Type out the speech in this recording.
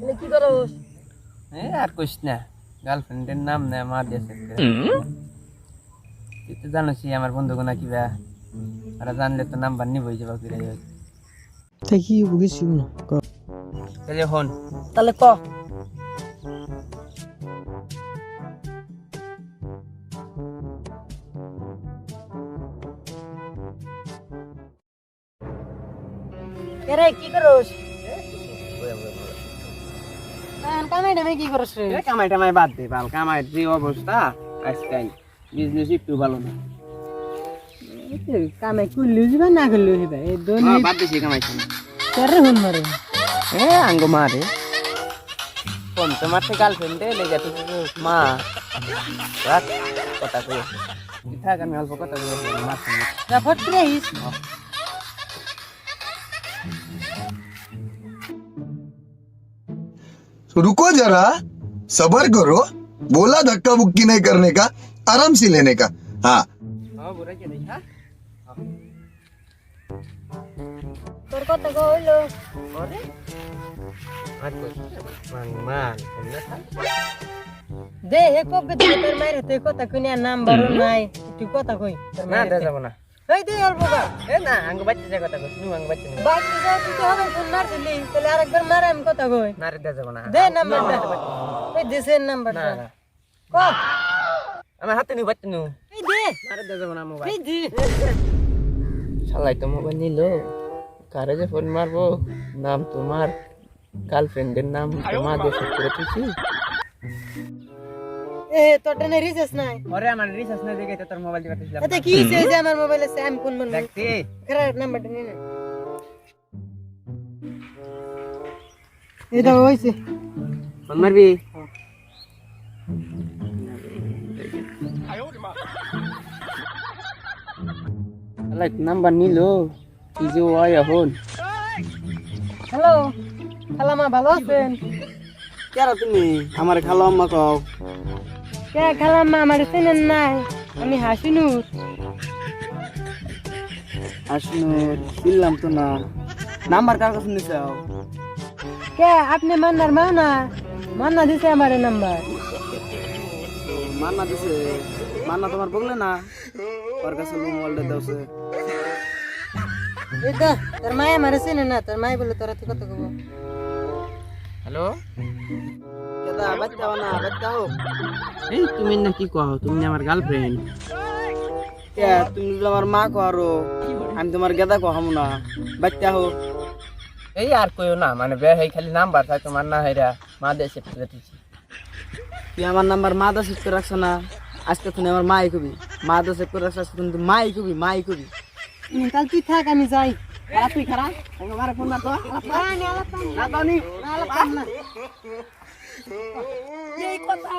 কি করস? আর কইস না, গার্লফ্রেন্ডের নাম না মা দিয়েছে। তুই তো জানোসই আমার বন্ধু গোনা কিবা, ওরা জানলে তো নাম্বার নিবই যাবা ফিরে। তাই কি বুঝিস না তাহলে হন, তাহলে ক। এরে কি করস? কামাই টামাই কি করস রে? কামাই টামাই বাদ দে বাল, কামাইয়ের যে অবস্থা আজকাল বিজনেস একটু ভালো না। কামাই করলেও যাবা না করলেও যাবা, এই বাদ দিছি কামাই টামাই। তোরে হুন মারে আঙ্গ মারে ফোন তো মারছে গার্লফ্রেন্ডে লেগে তো মা রাত কথা কই থাক, আমি অল্প কথা বলে মারছি ফট করে আইস। रुको जरा सबर करो, बोला धक्का बुक्की नहीं करने का, आराम से लेने का। हाँ বুড়া কে দেখা তোর কথা কইলো ওরে আর কই মান না থাক দে হে কবে দে তোর মাইরে তুই কথা কই না নাম্বার নাই তুই কথা কই তোর না মাইরে দে যাব না। এই দে অল্প কা না আঙ্গ বাচ্চা যে কথা কই, তুমি আঙ্গ বাচ্চা না বাকি যা তুই তো হবে ফোন মার দিলি তাহলে আরেকবার মার আমি কথা কই। না রে দে যাব না। দে নাম্বারটা এই দেশের নাম্বারটা না ক আমার হাতে নি বাচ্চা নি এই দে না রে দে যাব না মোবাইল। এই দে শালাই তো মোবাইল নিলো, কারে যে ফোন মারবো, নাম তোমার গার্লফ্রেন্ডের নাম তোমার দিয়ে সেট করে দিছি। এ তোর টেনে রিচার্জ নাই? ওরে আমার রিচার্জ না দেখে তো তোর মোবাইল দিবা দিছিলাম। এতে কি হইছে যে আমার মোবাইলে স্যাম কোন মন দেখছি খরা নাম্বারটা নে না এটা হইছে ফোন মারবি। শালাই নাম্বার নিলো, কি যে হয় এখন। হ্যালো খালামা ভালো আছেন? কেরা তুমি আমার খালো আম্মা কও? কে খালামা আমার চেনেন নাই? আমি হাসিনুর। আসলে দিলাম তো না, নাম্বার কার কাছে নিছাও? কে আপনি মান্নার মা না? মান্না দিছে আমার নাম্বার। মান্না দিছে? মান্না তোমার বললে না ওর কাছে মোবাইলটা দাওছে। এই তো তোর মায় আমার চেনে না, তোর মায় বলে তোরা তুই কত কব। হ্যালো কেদা বাচ্চা না বাচ্চা হো? এই তুমি না কি কও, তুমি না আমার গার্লফ্রেন্ড। কে তুমি তো আমার মা কও, আমি তোমার গেদা কহাম না, বাচ্চা হো। এই আর কইও না, মানে বে হেই খালি নাম্বার চাই তোমার না হেরা মা দিয়ে সেট করে দিছি। তুই আমার নাম্বার মা দা সেট করে রাখছ না, আজকে তুমি আমার মাই কবি, মা দা সেট করে রাখছ কিন্তু মাই কবি মাই কবি। তাহলে তুই থাক আমি যাই। আর তুই খারাপ আমার ফোন না তো না দাও নি এই কথা